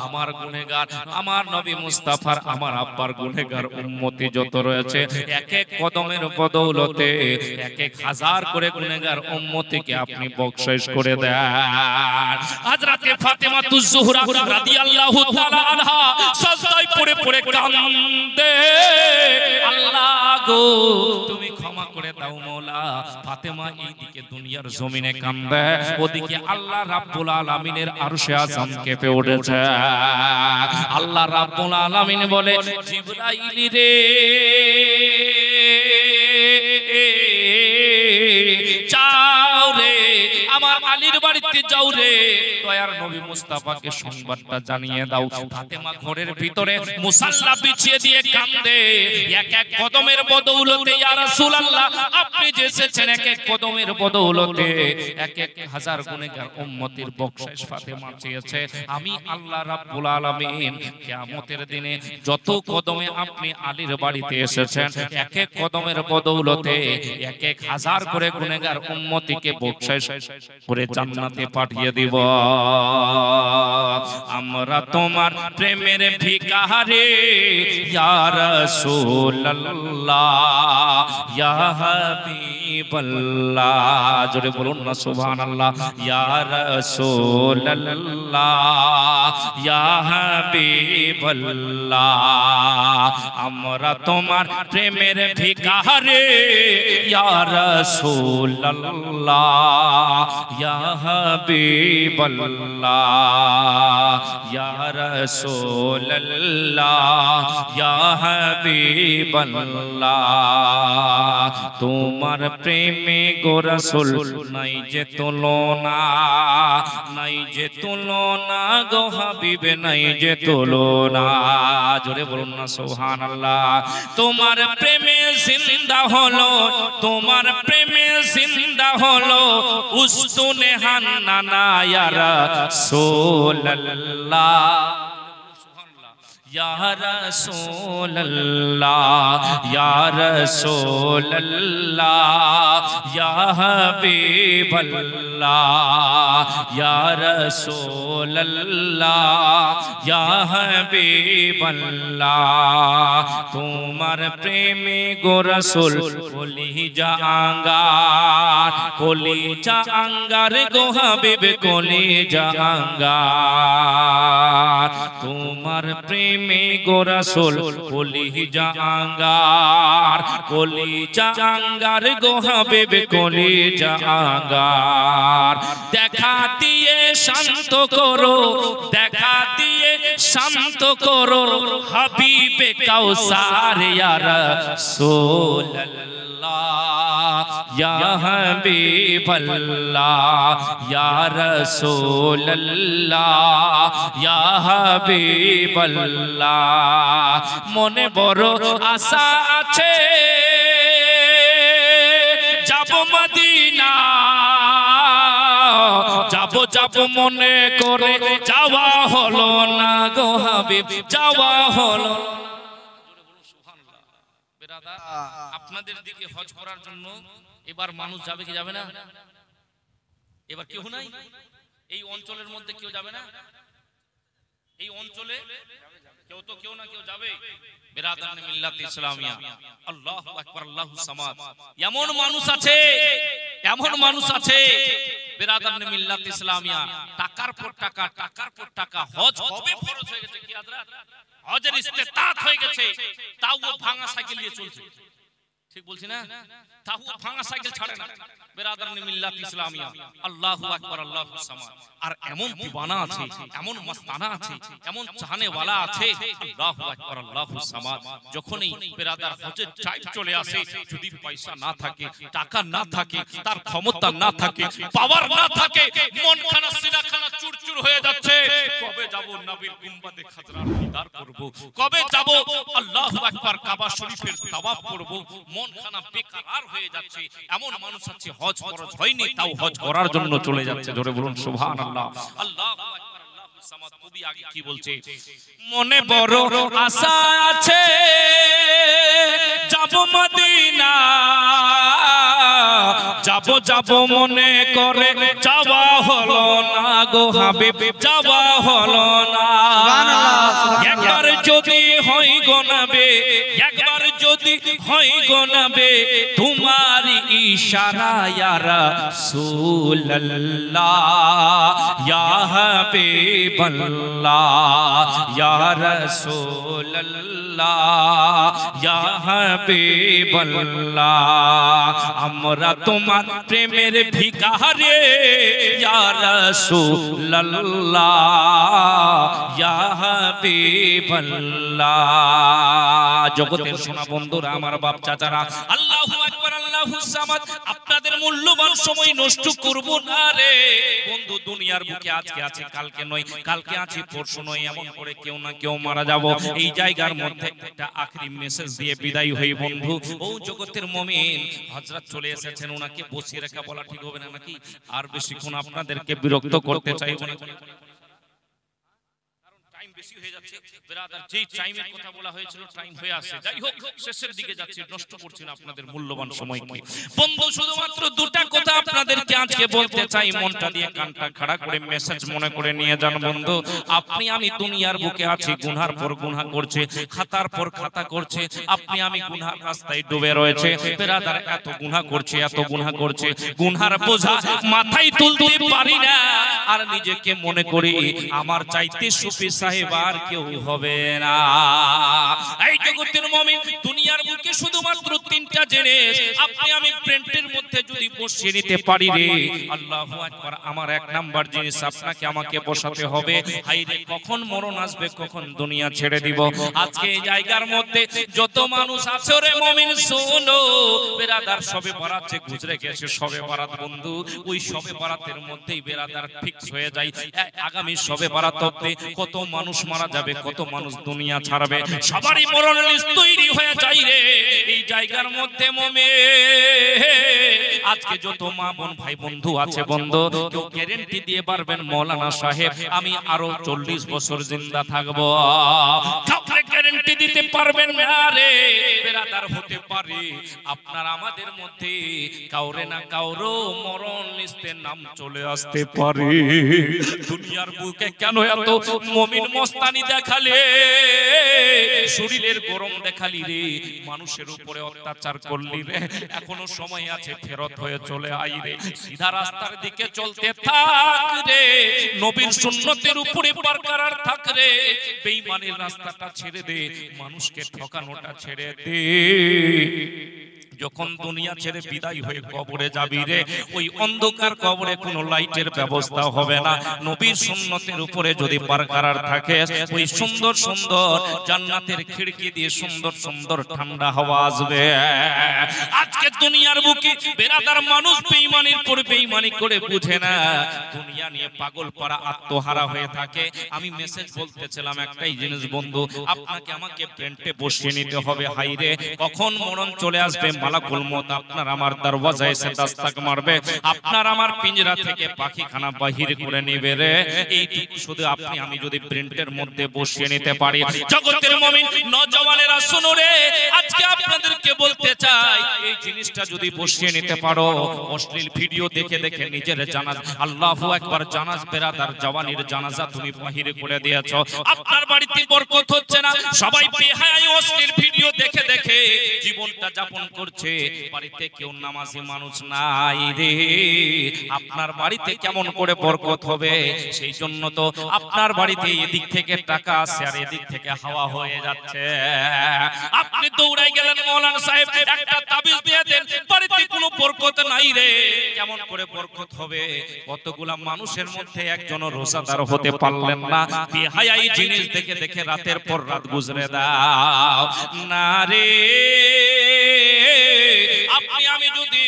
আমার গুনাহগার, আমার নবী মুস্তাফার, আমার আব্বার গুনাহগার উম্মতি যত রয়েছে, এক এক কদমের বদৌলতে এক এক হাজার করে গুনাহগার উম্মতিকে আপনি বখশিশ করে দেন। হযরতে ফাতেমাতুজ জোহরা রাদিয়াল্লাহু তাআলা আনহা সাজদায় পড়ে পড়ে কান্দে, আল্লাহ গো তুমি ক্ষমা করে দাও মওলা। ফাতেমা এইদিকে দুনিয়ার জমিনে কান্দে, ওদিকে আল্লাহ রাব্বুল আলামিনের আরশে আযম কেঁপে উঠেছে। আল্লাহ রাব্বুল আলামিন বলে, জিবরাইল রে যাও রে, আমার আলীর বাড়িতে যাও রে, দয়ার নবী মুস্তাফাকে সংবাদটা জানিয়ে দাও। ফাতেমা ঘরের ভিতরে মুসাল্লা বিছিয়ে দিয়ে কান্দে, এক এক কদমের বদৌলতে ইয়া রাসূলুল্লাহ আপনি যে এসেছেন, এক এক কদমের বদৌলতে এক এক হাজার গুনাহগার উম্মতের বখশিশ ফাতেমা চেয়েছে। আমি আল্লাহ রাব্বুল আলামিন কিয়ামতের দিনে যত কদমে আপনি আলীর বাড়িতে এসেছেন, এক এক কদমের বদৌলতে এক এক হাজার করে গুনাহগার উম্মতিকে বখশিশ করে জান্নাতে পাঠিয়ে দিব। আমরা তোমার প্রেমের ভিখারি ইয়া রাসূলুল্লাহ ইয়া হাবিবাল্লাহ, জোরে বলুন না সুবহানাল্লাহ। ইয়া রাসূলুল্লাহ ইয়া হাবিবাল্লাহ, আমরা তোমার প্রেমের ভিখারি ইয়া রাসূলুল্লাহ ইয়া হাবিবাল্লাহ, ইয়া রাসূলুল্লাহ ইয়া হাবিবাল্লাহ, তোমার প্রেমে গো রাসূল নাই যে তুলনা, নাই যে তুলনা গো হাবিব, নাই যে তুলনা, জোরে বলুন না সুবহানাল্লাহ। তোমার প্রেমে জিন্দা হলো, তোমার প্রেমে জিন্দা হলো উস্তুনে হান্নানা ইয়া রাসূলুল্লাহ ইয়া রাসূলুল্লাহ ইয়া রাসূলুল্লাহ ইয়া হাবিবাল্লাহ, ইয়া রাসূলুল্লাহ ইয়া হাবিবাল্লাহ, তোমার প্রেমে গো রাসূল কলিজা আঙ্গার, কলিজা আঙ্গার গো হাবিব কলিজা আঙ্গার, তোমার প্রেমে গো রাসূল কলিজা আঙ্গার, কলিজা আঙ্গার গো হাবিব কলিজা আঙ্গার, দেখা দিয়ে শান্ত করো, দেখা দিয়ে শান্ত করো হাবিবে কাউসার ইয়া রাসূলুল্লাহ ইয়া হাবিবাল্লাহ, ইয়া রাসূলুল্লাহ ইয়া হাবিবাল্লাহ, মনে বড় আশা আছে যাব মদিনা, যাব যাব মনে করে যাওয়া হলো না গো হাবিব, যাওয়া হলো। আপনাদের দিকে হজ করার জন্য এবার মানুষ যাবে কি যাবে না? এবার কেউ নাই এই অঞ্চলের মধ্যে, কেউ যাবে না এই অঞ্চলে, কেউ তো কেউ না কেউ যাবে। বিরাদার মিল্লাত ইসলামিয়া, আল্লাহু আকবার, আল্লাহু সামাদ। এমন মানুষ আছে, এমন মানুষ আছে বিরাদার মিল্লাত ইসলামিয়া, টাকার পর টাকা, টাকার পর টাকা, হজ কবে ফরজ হয়ে গেছে কি হযরত, হজের ইস্তেতাত হয়ে গেছে, তাও ও ভাঙা সাইকেল নিয়ে চলছে। ঠিক বলছি না? তাও ভাঙা সাইকেল ছাড়ে না। বেরাদারান মিল্লাত ইসলামিয়া, আল্লাহু আকবার, আল্লাহু সামাদ। আর এমন দিওয়ানা আছে, এমন মস্তানা আছে, এমন চাহনে ওয়ালা আছে, আল্লাহু আকবার, আল্লাহু সামাদ। যখনই বেরাদার হজের টাইম চলে আসে, যদি পয়সা না থাকে, টাকা না থাকে, তার ক্ষমতা না থাকে, পাওয়ার না থাকে, মনখানা সিনাখানা চুরচুর হয়ে যাচ্ছে। কবে যাব নবীর গুম্বাদে খাজরার দিদার করব, কবে যাব আল্লাহু আকবার কাবা শরীফের তাওয়াফ করব, মনখানা বেকার হয়ে যাচ্ছে। এমন মানুষ আছে হজ ফরজ হয়নি, তাও হজ করার জন্য চলে যাচ্ছে। জোরে বলুন সুবহানাল্লাহ। আল্লাহু আকবার, আল্লাহু সামাদ। কবি আগে কি বলছে? মনে বড় আশা আছে যাব মদিনা, যাব যাব মনে করে যাওয়া হলো না গো হাবিব, যাওয়া হলো না। একবার যদি হয় গো নবী, একবার যদি হয় গো নবী, তোমার ইশারা ইয়া রাসূলুল্লাহ, ইয়া হাবিবাল্লাহ, ইয়া রাসূলুল্লাহ, ইয়া হাবিবাল্লাহ। আমরা তোমার প্রেমের ভিখারি ইয়া রাসূলুল্লাহ, ইয়া হাবিবাল্লাহ। জগতের সোনা বন্ধুরা, আমার বাপ চাচারা, আল্লাহু আকবার, আল্লাহু সামাদ। আপনাদের মূল্যবান সময় নষ্ট করব না রে বন্ধু। দুনিয়ার বুকে আজকে আছে, কালকে নয়, কালকে আছে, পরশু নয়। এমন করে কেউ না কেউ মারা যাব। এই জায়গার মধ্যে একটা আখরি মেসেজ দিয়ে বিদায় হই বন্ধু। ও জগতের মুমিন, হযরত চলে এসেছেন, ওনাকে বসিয়ে রাখা বলা ঠিক হবে না নাকি? আর বেশিক্ষণ আপনাদেরকে বিরক্ত করতে চাইব না, কারণ টাইম বেশি হয়ে যাচ্ছে। ব্রাদার, যেই টাইমের কথা বলা হয়েছিল টাইম হয়ে আসছে। যাই হোক, শেষের দিকে যাচ্ছি, নষ্ট করছি না আপনাদের মূল্যবান সময়কে। বন্ধু, শুধুমাত্র দুটা কথা আপনাদেরকে আজকে বলতে চাই। মনটা দিয়ে কানটা খাড়া করে মেসেজ মনে করে নিয়ে যান বন্ধু। আপনি আমি দুনিয়ার বুকে আছি, গুনার পর গুনাহ করছে, খাতার পর খাতা করছে। আপনি আমি গুনার রাস্তায় ডুবে রয়েছে। ব্রাদার, এত গুনাহ করছে, এত গুনাহ করছে, গুনার বোঝা মাথায় তুলতে পারি না। আর নিজেকে মনে করি আমার চাইতে সুফি সাহেব আর কেউ হবে না। এই জগতের মুমিন, দুনিয়ার বুকে শুধুমাত্র তিনটা জিনিস আপনি আমি প্রিন্টের মধ্যে যদি বসিয়ে নিতে পারি রে, আল্লাহু আকবার, আমার এক নাম্বার জিনিস আপনাকে আমাকে বসাতে হবে। হাই রে, কখন মরণ আসবে, কখন দুনিয়া ছেড়ে দিব। আজকে এই জায়গার মধ্যে যত মানুষ আছে রে মুমিন, শুনো বেরাদার, সবে বরাত যে গুজরে গেছে, সবে বরাত বন্ধু, ওই সবে বরাতের মধ্যেই বেরাদার ফিক্স হয়ে যায় আগামী সবে বরাত অবধি কত মানুষ মারা যাবে, কত মানুষ দুনিয়া ছাড়বে, সবারই মরণ লিস্ট তৈরি হয়ে যায় রে। এই জায়গার মধ্যে মুমিন, আজকে যত মা বোন ভাই বন্ধু আছে বন্ধু, কেউ গ্যারান্টি দিয়ে পারবেন মৌলানা সাহেব আমি আরো 40 বছর জিন্দা থাকবো? কাউকে গ্যারান্টি দিতে পারবেন না রে বেরাদার। হতে পারে আপনার আমাদের মধ্যে কাউরে না কাউরো মরণ লিস্টে নাম চলে আসতে পারে। দুনিয়ার বুকে কেন এত মুমিন মস্তানি দেখালে, শরীরের গরম দেখালি রে, মানুষের উপরে অত্যাচার করলি রে? এখনো সময় আছে, ফেরত হয়ে চলে আই রে, সিধা রাস্তার দিকে চলতে থাক রে, নবীর সুন্নতের উপরে বরকরার থাক রে। বেঈমানের রাস্তাটা ছেড়ে দে, মানুষকে ঠকানোটা ছেড়ে দে। যখন দুনিয়া ছেড়ে বিদায় হয়ে কবরে যাবি রে, ওই অন্ধকার কবরে কোনো লাইটের ব্যবস্থা হবে না। নবীর সুন্নতের উপরে যদি বরকরার থাকে, ওই সুন্দর সুন্দর জান্নাতের খিড়কি দিয়ে সুন্দর সুন্দর ঠান্ডা হাওয়া আসবে। আজকে দুনিয়ার বুকে বেরাদার মানুষ বেঈমানির পর বেঈমানি করে বুঝে না, দুনিয়া নিয়ে পাগল পারা আত্মহারা হয়ে থাকে। আমি মেসেজ বলতেছিলাম একটাই জিনিস বন্ধু, আপনাকে আমাকে প্রেন্টে বসিয়ে নিতে হবে। হাইরে, কখন মরণ চলে আসবে, মালাকুল মউত আপনার আমার দরওয়াজায় এসে দস্তক মারবে, আপনার আমার পিঞ্জরা থেকে পাখিখানা বাহির করে নেবে রে। এইটুকু শুধু আপনি আমি যদি প্রিন্টের মধ্যে বসিয়ে নিতে পারি। জগতের মুমিন নওজওয়ানেরা শুনো রে, আজকে আপনাদেরকে বলতে চাই, এই জিনিসটা যদি বসিয়ে নিতে পারো, অশ্লীল ভিডিও দেখে দেখে নিজের জানাজা, আল্লাহু আকবার, জানাজ বেরাদার জওয়ানির জানাজা তুমি বাহির করে দিয়েছো। আপনার বাড়িতে বরকত হচ্ছে না, সবাই বেহায়া অশ্লীল ভিডিও দেখে দেখে জীবনটা যাপন করছে। করছে, বাড়িতে কেউ নামাজি মানুষ নাই রে, আপনার বাড়িতে কেমন করে বরকত হবে? সেই জন্য তো আপনার বাড়িতে এদিক থেকে টাকা আসছে আর এদিক থেকে হাওয়া হয়ে যাচ্ছে। আপনি দৌড়াই গেলেন মৌলানা সাহেব একটা তাবিজ দিয়ে দেন, বাড়িতে কোনো বরকত নাই রে, কেমন করে বরকত হবে? কতগুলা মানুষের মধ্যে একজনও রোজাদার হতে পারলেন না। বেহায়াই জিনিস দেখে দেখে রাতের পর রাত গুজরে দাও না রে। আপনি আমি যদি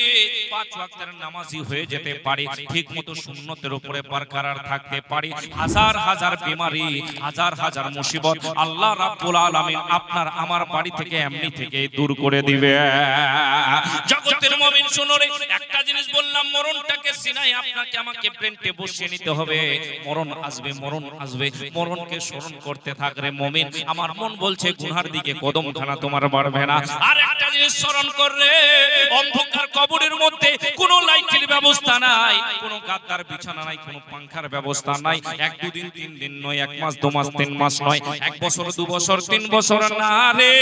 5 ওয়াক্তের নামাজি হয়ে যেতে পারি, ঠিক মতো সুন্নতের উপরে বরকরার থাকতে পারি, হাজার হাজার বিমারি, হাজার হাজার মুসিবত আল্লাহ রাব্বুল আলামিন আপনার আমার বাড়ি থেকে এমনি থেকে দূর করে দিবে। জগতের মুমিন শুনো রে, একটা জিনিস বললাম, মরণটাকে সিনায় আপনাকে আমাকে ব্রেনটে বসিয়ে নিতে হবে। মরণ আসবে, মরণ আসবে, মরণকে স্মরণ করতে থাক রে মুমিন। আমার মন বলছে গুনার দিকে কদমখানা তোমার বাড়বে না। আর একটা জিনিস স্মরণ কর রে, অন্ধকার কবরের মধ্যে কোনো লাইটের ব্যবস্থা নাই, কোনো গাদ্দার বিছানা নাই, কোনো পাংখার ব্যবস্থা নাই। 1 2 দিন 3 দিন নয়, 1 মাস 2 মাস 3 মাস নয়, 1 বছর 2 বছর 3 বছর না রে,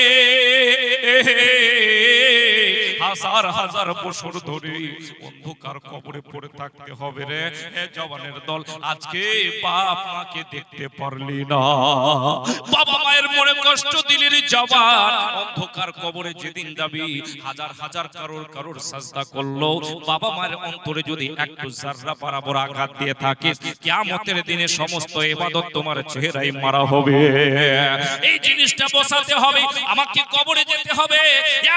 হাজার হাজার বছর ধরে অন্ধকার কবরে পড়ে থাকতে হবে রে। জওয়ানের দল, আজকে বাপ মাকে দেখতে পারলি না, বাবা মায়ের মনে কষ্ট দিলি রে জওয়ান। অন্ধকার কবরে যেদিন যাবি, হাজার হাজার কারোর সাজদা করলো, বাবা মায়ের অন্তরে যদি একটু জাররা বরাবর আঘাত দিয়ে থাকিস, কিয়ামতের দিনে সমস্ত ইবাদত তোমার চেহারায় মারা হবে। এই জিনিসটা বসাতে হবে, আমাকে কবরে যেতে হবে।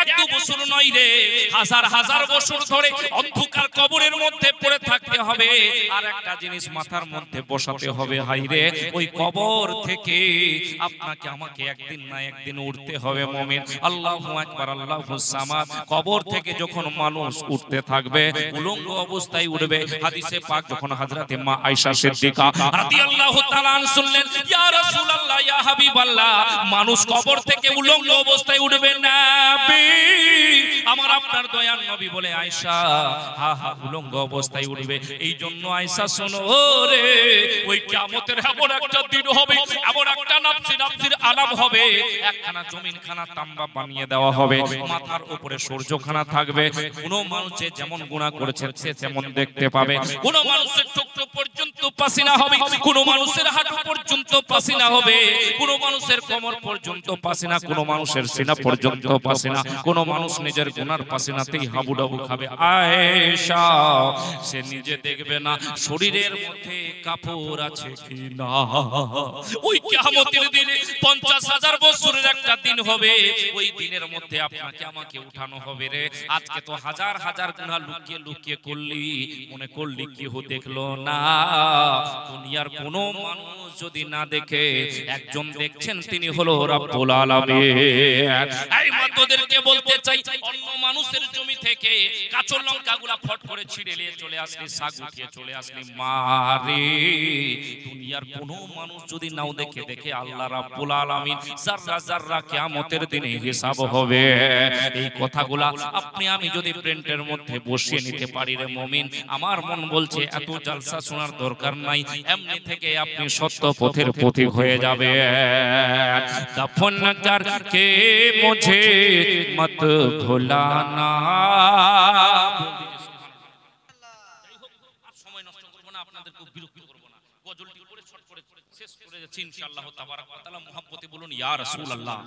1-2 বছর নয় রে, হাজার হাজার বছর ধরে অন্ধকার কবরের মধ্যে পড়ে থাকতে হবে। আর একটা জিনিস মাথার মধ্যে বসাতে হবে, হাই রে, ওই কবর থেকে আপনাকে আমাকে একদিন না একদিন উঠতে হবে মুমিন। আল্লাহু আকবার, আল্লাহুস সামাদ। কবর থেকে যখন মানুষ উঠতে থাকবে, উলঙ্গ অবস্থায় উঠবে। হাদিসে পাক যখন হযরতে মা আয়েশা সিদ্দিকা রাদিয়াল্লাহু তাআলা আনহা শুনলেন, ইয়া রাসূলুল্লাহ, ইয়া হাবিবাল্লাহ, মানুষ কবর থেকে উলঙ্গ অবস্থায় উঠবে না আমার আপনার দয়ার নবী বলে, আয়েশা হা হা উলঙ্গ অবস্থায় উঠবে। এই জন্য আয়েশা শোনো রে, ওই কিয়ামতের এমন একটা দিন হবে, এমন একটা নাফসির আলাম হবে, একখানা জমিনখানা তাম্বা বানিয়ে দেওয়া হবে, মাথার উপরে সূর্যখানা থাকবে। কোন মানুষ যেমন গুনাহ করেছে সে যেমন দেখতে পাবে। কোন মানুষের চোখ পর্যন্ত পাসিনা হবে, কোন মানুষের হাঁটু পর্যন্ত পাসিনা হবে, কোন মানুষের কোমর পর্যন্ত পাসিনা, কোন মানুষের সিনা পর্যন্ত পাসিনা, কোন মানুষ নিজের গুনার পাসিনাতেই হাবুডাবু খাবে। আয়েশা সে নিজে দেখবে না শরীরের মধ্যে কাপড় আছে কিনা। ওই কিয়ামতের দিনে 50,000 বছরের একটা দিন হবে, ওই দিনের মধ্যে আপনাকে আমাকে উঠানো হবে রে। আজকে তো হাজার হাজার গুনাহ লুকিয়ে লুকিয়ে করলি, মনে করলি কেউ দেখলো না। দুনিয়ার কোনো মানুষ যদি না দেখে, একজন দেখছেন, তিনি হলো রব্বুল আলামিন। এই মাতোদেরকে বলতে চাই, অন্য মানুষের জমি থেকে কাঁচা লঙ্কাগুলা ফট করে ছিঁড়ে নিয়ে চলে আসলি, শাক উঠিয়ে চলে আসলি, মারে দুনিয়ার কোনো মানুষ যদি নাও দেখে, দেখে আল্লাহ রাব্বুল আলামিন জাররা জাররা কিয়ামতের দিনে হিসাব হবে। এই কথাগুলা আপনি আমি যদি প্রিন্টের মধ্যে বসিয়ে নিতে পারি রে মুমিন, আমার মন বলছে এত জালসা শোনার দরকার নাই, এমনি থেকে আপনি সত্য পথের পথিক হয়ে যাবে। দফন করকে মুঝে মত ভুলানা। সময় নষ্ট করব না, আপনাদেরকে বিরক্ত করব না, গজলটি পড়ে ছট করে শেষ করে যাচ্ছি ইনশাআল্লাহ তাবারাক ওয়া তাআলা। মুহাব্বতে বলুন ইয়া রাসূলুল্লাহ,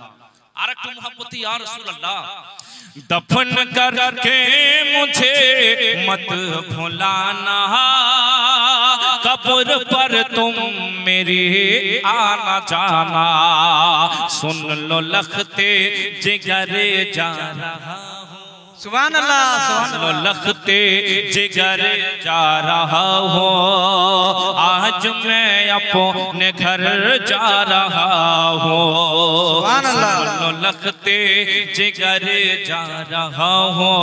আরেকটু মুহাব্বতে ইয়া রাসূলুল্লাহ। दफन करके मुझे मत भुलाना, कब्र पर तुम मेरे आना जाना, सुन लो लखते जिगरे जा रहा हूँ, सुभान अल्लाह, सुभान अल्लाह। लखते जिगर जा रहा हूँ, आज मैं अपने घर जा रहा हूँ, सुभान अल्लाह। लखते जिगर जा रहा हूँ,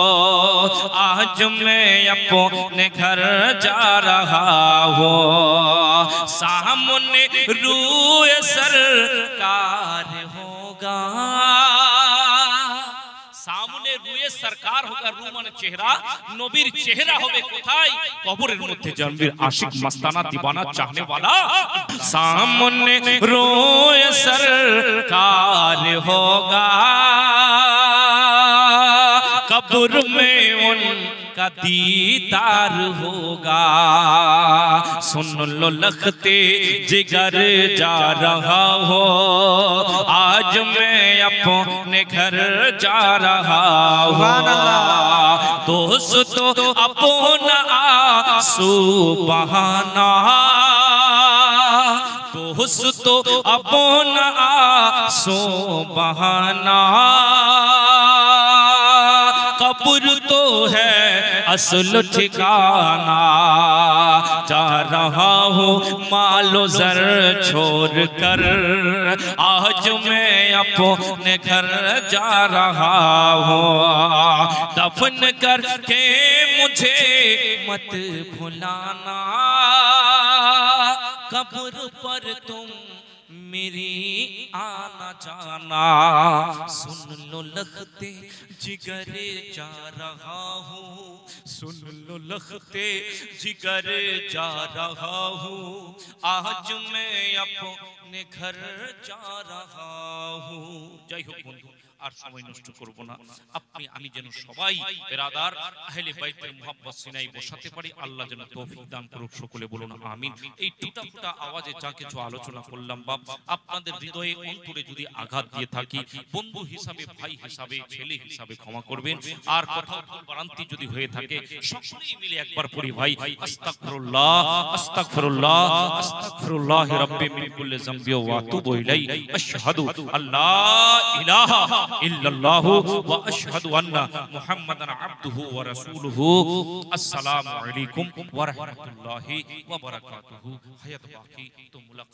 आज मैं अपने घर जा रहा हूँ, सामने रूए सरकार होगा, सामने रूए सरकार होगा, रू माने चेहरा, नबीर चेहरा होबे कोथाय? कबरेर मध्य जानबीर आशिक मस्ताना दीवाना चाहने वाला, सामने रूए सरकार होगा, कब्र कब्र में उनका दीदार होगा। सुन लो लखते जिगर जा रहा हो, आज मैं अपने घर जा रहा हूँ। दोस्तों अपना आंसू बहाना, दोस्तों अपना आंसू बहाना, कब्र तो है असल ठिकाना। जा रहा हूँ मालो जर छोड़ कर, आज मैं अपने घर जा रहा हूँ। दफन करके मुझे मत भुलाना, कब्र पर तुम मेरी आना जाना। सुन लो लखते जिगरे जा रहा हूँ, सुन लो लखते जिगर जा रहा हूँ, आज मैं अपने घर जा रहा हूँ। जय हो बंधु, আর সময় নষ্ট করব না। আপনি আমি যেন সবাই বেরাদার আহলে বাইতের মুহাব্বত সিনাই বসাতে পারি। আল্লাহ যেন তৌফিক দান করুক, সকলে বলুন আমিন। এই টুটা ফুটা আওয়াজে যা কিছু আলোচনা করলাম বাপ, আপনাদের হৃদয়ে অন্তরে যদি আঘাত দিয়ে থাকি, বন্ধু হিসাবে, ভাই হিসাবে, ছেলে হিসাবে ক্ষমা করবেন। আর কোথাও ভুল ভ্রান্তি যদি হয়ে থাকে সকলেই মিলে একবার পড়ি ভাই, আস্তাগফিরুল্লাহ আস্তাগফিরুল্লাহ আস্তাগফিরুল্লাহ রাব্বি মিন কুল্লি যামবি ওয়া আতুবু ইলাইহি, আশহাদু আল্লা ইলাহা ইল্লাল্লাহু ওয়া আশহাদু আন্না মুহাম্মাদান আবদুহু ওয়া রাসূলুহু। আসসালামু আলাইকুম ওয়া রাহমাতুল্লাহি ওয়া বারাকাতুহু। হায়াত বাকি তো মুলাকাত।